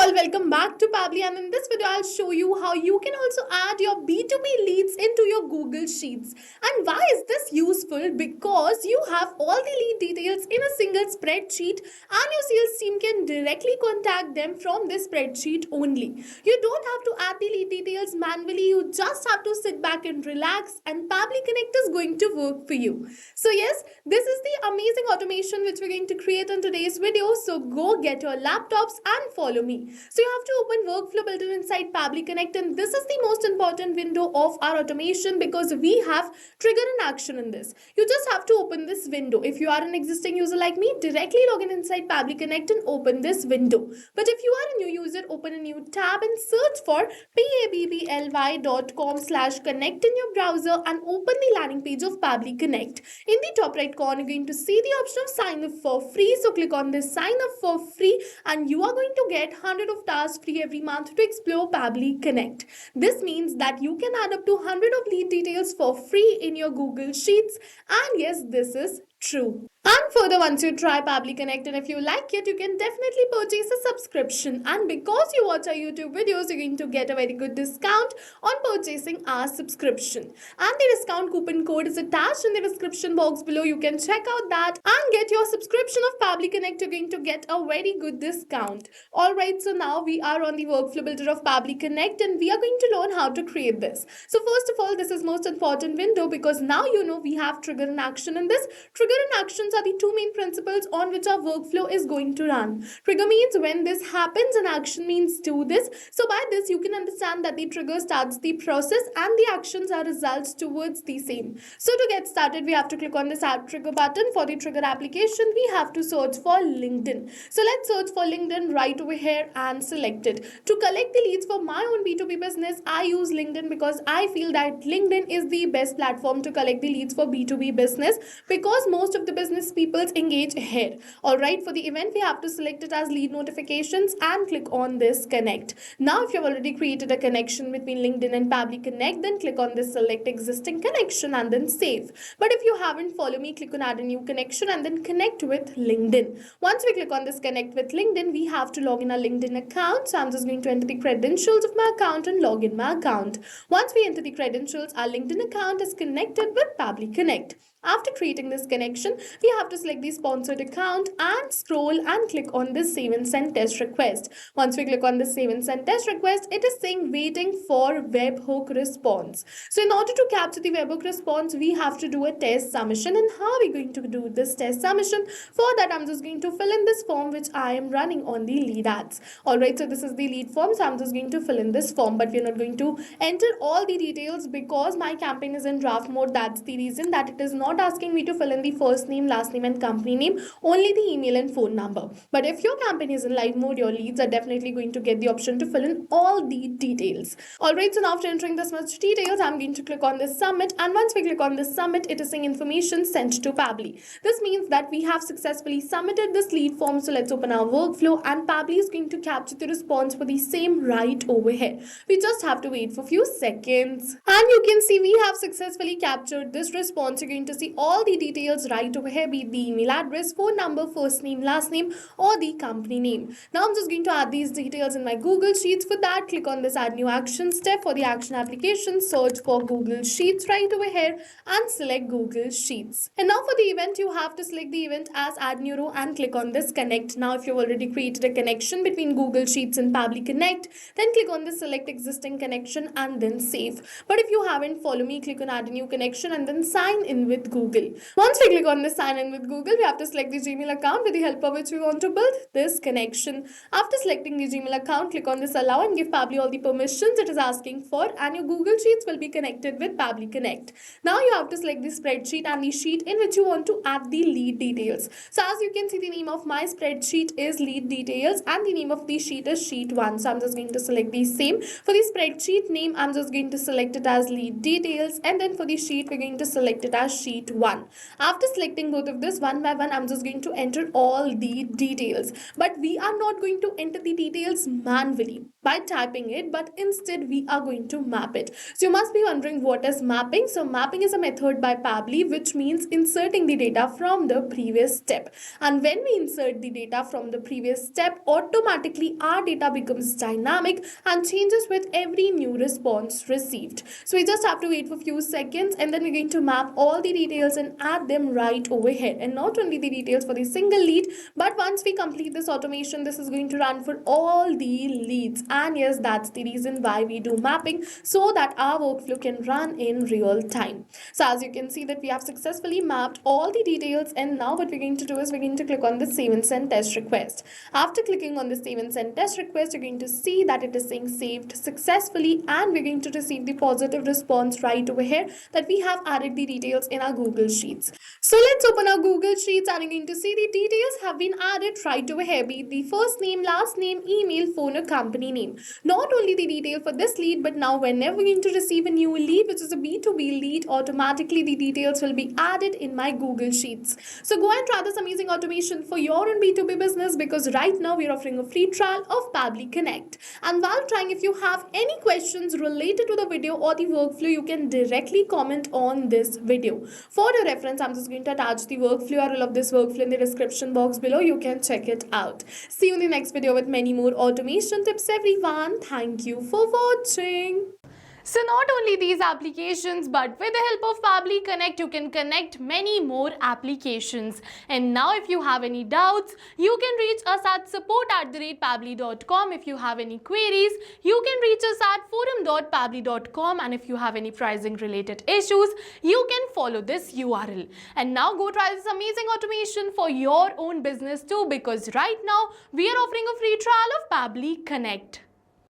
all, welcome back to Pabbly, and in this video I'll show you how you can also add your B2B leads into your Google Sheets. And why is this useful? Because you have all the lead details in a single spreadsheet and your sales team can directly contact them from this spreadsheet only. You don't have to add the lead details manually, you just have to sit back and relax, and Pabbly Connect is going to work for you. So yes, this is the amazing automation which we're going to create in today's video. So go get your laptops and follow me. So you have to open Workflow Builder inside Pabbly Connect, and this is the most important window of our automation because we have trigger and action in this. You just have to open this window. If you are an existing user like me, directly log in inside Pabbly Connect and open this window. But if you are a new user, open a new tab and search for pabbly.com/connect in your browser and open the landing page of Pabbly Connect. In the top right corner, you're going to see the option of sign up for free. So click on this sign up for free and you are going to get 100 of tasks free every month to explore Pabbly Connect. This means that you can add up to 100 of lead details for free in your Google Sheets. And yes, this is true. And further, once you try Pabbly Connect and if you like it, you can definitely purchase a subscription. And because you watch our YouTube videos, you're going to get a very good discount on purchasing our subscription. And the discount coupon code is attached in the description box below. You can check out that and get your subscription of Pabbly Connect. You're going to get a very good discount. Alright, so now we are on the workflow builder of Pabbly Connect and we are going to learn how to create this. So first of all, this is most important window because now you know we have trigger and action in this. Trigger and actions are the two main principles on which our workflow is going to run. Trigger means when this happens and action means do this. So by this you can understand that the trigger starts the process and the actions are results towards the same. So to get started, we have to click on this add trigger button. For the trigger application, we have to search for LinkedIn. So let's search for LinkedIn right over here and select it. To collect the leads for my own B2B business, I use LinkedIn because I feel that LinkedIn is the best platform to collect the leads for B2B business because most of the business people engage here. Alright, for the event, we have to select it as lead notifications and click on this connect. Now, if you've already created a connection between LinkedIn and Pabbly Connect, then click on this select existing connection and then save. But if you haven't, follow me, click on add a new connection and then connect with LinkedIn. Once we click on this connect with LinkedIn, we have to log in our LinkedIn account. So I'm just going to enter the credentials of my account and log in my account. Once we enter the credentials, our LinkedIn account is connected with Pabbly Connect. After creating this connection, we have to select the sponsored account and scroll and click on this save and send test request. Once we click on the save and send test request, it is saying waiting for webhook response. So in order to capture the webhook response, we have to do a test submission. And how are we going to do this test submission? For that, I'm just going to fill in this form which I am running on the lead ads. Alright, so this is the lead form. So I'm just going to fill in this form, but we're not going to enter all the details because my campaign is in draft mode. That's the reason that it is not asking me to fill in the first name, last name and company name, only the email and phone number. But if your campaign is in live mode, your leads are definitely going to get the option to fill in all the details. Alright, so now after entering this much details, I'm going to click on this submit, and once we click on this submit, it is saying information sent to Pabbly. This means that we have successfully submitted this lead form. So let's open our workflow and Pabbly is going to capture the response for the same right over here. We just have to wait for a few seconds. And you can see we have successfully captured this response. You're going to see all the details right over here, be it the email address, phone number, first name, last name, or the company name. Now I'm just going to add these details in my Google Sheets. For that, click on this add new action step. For the action application, search for Google Sheets right over here and select Google Sheets. And now for the event, you have to select the event as add new row and click on this connect. Now if you've already created a connection between Google Sheets and Pabbly Connect, then click on this select existing connection and then save. But if you haven't, follow me, click on add a new connection and then sign in with Google. Once we click on this sign in with Google, we have to select the Gmail account with the help of which we want to build this connection. After selecting the Gmail account, click on this allow and give Pabbly all the permissions it is asking for, and your Google Sheets will be connected with Pabbly Connect. Now you have to select the spreadsheet and the sheet in which you want to add the lead details. So as you can see, the name of my spreadsheet is lead details and the name of the sheet is sheet 1. So I'm just going to select the same. For the spreadsheet name, I'm just going to select it as lead details, and then for the sheet, we're going to select it as sheet sheet 1. After selecting both of this one by one, I'm just going to enter all the details. But we are not going to enter the details manually by typing it, but instead we are going to map it. So you must be wondering, what is mapping? So mapping is a method by Pabbly which means inserting the data from the previous step. And when we insert the data from the previous step, automatically our data becomes dynamic and changes with every new response received. So we just have to wait for a few seconds, and then we're going to map all the details and add them right over here. And not only the details for the single lead, but once we complete this automation, this is going to run for all the leads. And yes, that's the reason why we do mapping, so that our workflow can run in real time. So as you can see that we have successfully mapped all the details, and now what we're going to do is we're going to click on the save and send test request. After clicking on the save and send test request, you're going to see that it is saying saved successfully, and we're going to receive the positive response right over here that we have added the details in our Google Sheets. So let's open our Google Sheets, and you're going to see the details have been added right over here, be it the first name, last name, email, phone, or company name. Not only the detail for this lead, but now whenever we're going to receive a new lead, which is a B2B lead, automatically the details will be added in my Google Sheets. So go and try this amazing automation for your own B2B business, because right now we're offering a free trial of Pabbly Connect. And while trying, if you have any questions related to the video or the workflow, you can directly comment on this video. For your reference, I'm just going to attach the workflow URL of this workflow in the description box below. You can check it out. See you in the next video with many more automation tips, everyone. Thank you for watching. So not only these applications, but with the help of Pabbly Connect, you can connect many more applications. And now if you have any doubts, you can reach us at support@pabbly.com. If you have any queries, you can reach us at forum.pabbly.com. And if you have any pricing related issues, you can follow this URL. And now go try this amazing automation for your own business too, because right now we are offering a free trial of Pabbly Connect.